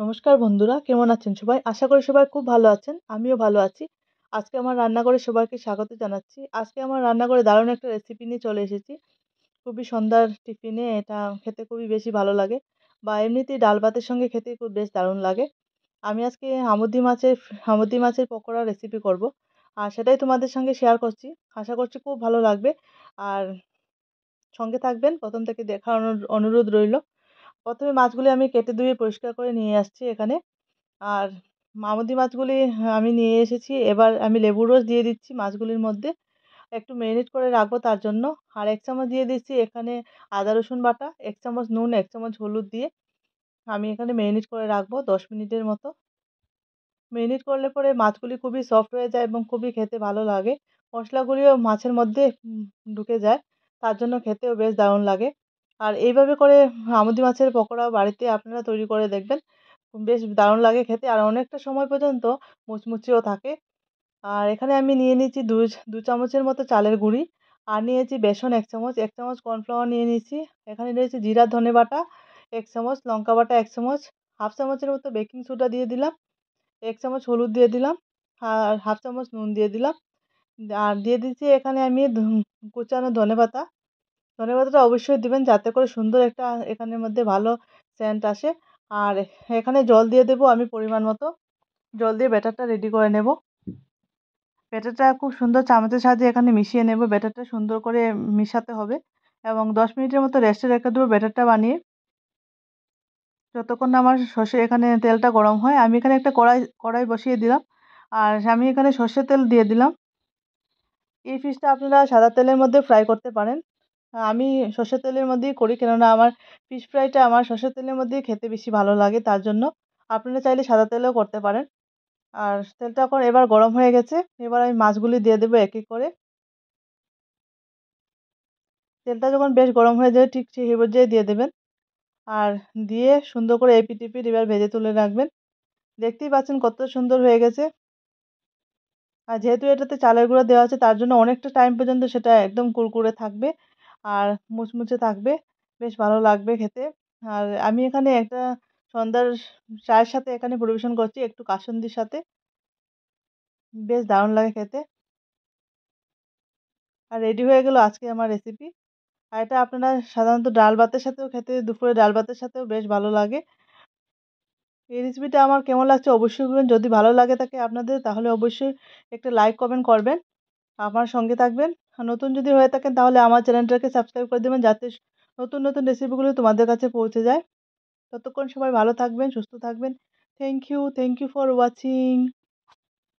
নমস্কার বন্ধুরা, কেমন আছেন সবাই? আশা করি সবাই খুব ভালো আছেন। আমিও ভালো আছি। আজকে আমার রান্নাঘরে সবাইকে স্বাগত জানাচ্ছি। আজকে আমার রান্নাঘরে দারুণ একটা রেসিপি নিয়ে চলে এসেছি। খুবই সন্ধ্যার টিফিনে এটা খেতে খুবই বেশি ভালো লাগে বা এমনিতেই ডাল ভাতের সঙ্গে খেতে খুব বেশ দারুণ লাগে। আমি আজকে হামুদি মাছের পকোড়া রেসিপি করব। আর সেটাই তোমাদের সঙ্গে শেয়ার করছি। আশা করছি খুব ভালো লাগবে। আর সঙ্গে থাকবেন, প্রথম থেকে দেখার অনুরোধ রইল। প্রথমে মাছগুলি আমি কেটে ধুয়ে পরিষ্কার করে নিয়ে আসছি এখানে। আর মামুদি মাছগুলি আমি নিয়ে এসেছি। এবার আমি লেবুর রস দিয়ে দিচ্ছি মাছগুলির মধ্যে। একটু মেরিনেট করে রাখবো তার জন্য। আর ১ চামচ দিয়ে দিচ্ছি এখানে আদা রসুন বাটা, ১ চামচ নুন, ১ চামচ হলুদ দিয়ে আমি এখানে মেরিনেট করে রাখবো ১০ মিনিটের মতো। মেরিনেট করলে পরে মাছগুলি খুবই সফট হয়ে যায় এবং খুবই খেতে ভালো লাগে। মশলাগুলিও মাছের মধ্যে ঢুকে যায়। তার জন্য খেতেও বেশ দারুণ লাগে। আর এইভাবে করে আমুদি মাছের পকোড়া বাড়িতে আপনারা তৈরি করে দেখবেন। বেশ দারুণ লাগে খেতে আর অনেকটা সময় পর্যন্ত মুচমুচেও থাকে। আর এখানে আমি নিয়ে নিয়েছি ২ চামচের মতো চালের গুঁড়ি। আর নিয়েছি বেসন ১ চামচ, ১ চামচ কর্নফ্লাওয়ার নিয়ে নিয়েছি। এখানে রয়েছে জিরা ধনে বাটা ১ চামচ, লঙ্কা বাটা ১ চামচ, হাফ চামচের মতো বেকিং সোডা দিয়ে দিলাম, ১ চামচ হলুদ দিয়ে দিলাম, আর হাফ চামচ নুন দিয়ে দিলাম। আর দিয়ে দিচ্ছি এখানে আমি কুচানো ধনেপাতা। ধনেপাতাটা অবশ্যই দিবেন যাতে করে সুন্দর একটা এখানের মধ্যে ভালো সেন্ট আসে। আর এখানে জল দিয়ে দেবো আমি পরিমাণ মতো। জল দিয়ে ব্যাটারটা রেডি করে নেব। ব্যাটারটা খুব সুন্দর চামচের সাহায্যে এখানে মিশিয়ে নেব। ব্যাটারটা সুন্দর করে মিশাতে হবে এবং ১০ মিনিটের মতো রেস্টে রেখে দেবো ব্যাটারটা বানিয়ে। যতক্ষণ না আমার এখানে তেলটা গরম হয়। আমি এখানে একটা কড়াই বসিয়ে দিলাম। আর আমি এখানে সর্ষের তেল দিয়ে দিলাম। এই ফিশটা আপনারা সাদা তেলের মধ্যে ফ্রাই করতে পারেন। আমি সর্ষের তেলের মধ্যেই করি, কেননা আমার ফিশ ফ্রাইটা আমার সর্ষের তেলের মধ্যেই খেতে বেশি ভালো লাগে তার জন্য। আপনারা চাইলে সাদা তেলেও করতে পারেন। আর তেলটা এখন এবার গরম হয়ে গেছে। এবার আমি মাছগুলি দিয়ে দেবো এক, এক করে। তেলটা যখন বেশ গরম হয়ে যায় ঠিক সেই পর্যায়ে দিয়ে দেবেন। আর দিয়ে সুন্দর করে এপিঠ ওপিঠ এবার ভেজে তুলে রাখবেন। দেখতেই পাচ্ছেন কত সুন্দর হয়ে গেছে। আর যেহেতু এটাতে চালের গুঁড়া দেওয়া আছে তার জন্য অনেকটা টাইম পর্যন্ত সেটা একদম কুরকুরে থাকবে আর মুচমুচে থাকবে। বেশ ভালো লাগবে খেতে। আর আমি এখানে একটা সন্ধ্যার চায়ের সাথে এখানে পরিবেশন করছি একটু কাসুন্দির সাথে। বেশ দারুণ লাগে খেতে। আর রেডি হয়ে গেল আজকে আমার রেসিপি। আর এটা আপনারা সাধারণত ডাল ভাতের সাথেও খেতে, দুপুরে ডাল ভাতের সাথেও বেশ ভালো লাগে। এই রেসিপিটা আমার কেমন লাগছে অবশ্যই বলবেন। যদি ভালো লাগে থাকে আপনাদের তাহলে অবশ্যই একটা লাইক কমেন্ট করবেন। আমার সঙ্গে থাকবেন। আর নতুন যদি হয়ে থাকেন তাহলে আমার চ্যানেলটাকে সাবস্ক্রাইব করে দেবেন যাতে নতুন নতুন রেসিপিগুলো তোমাদের কাছে পৌঁছে যায়। ততক্ষণ সবাই ভালো থাকবেন, সুস্থ থাকবেন। Thank you for watching.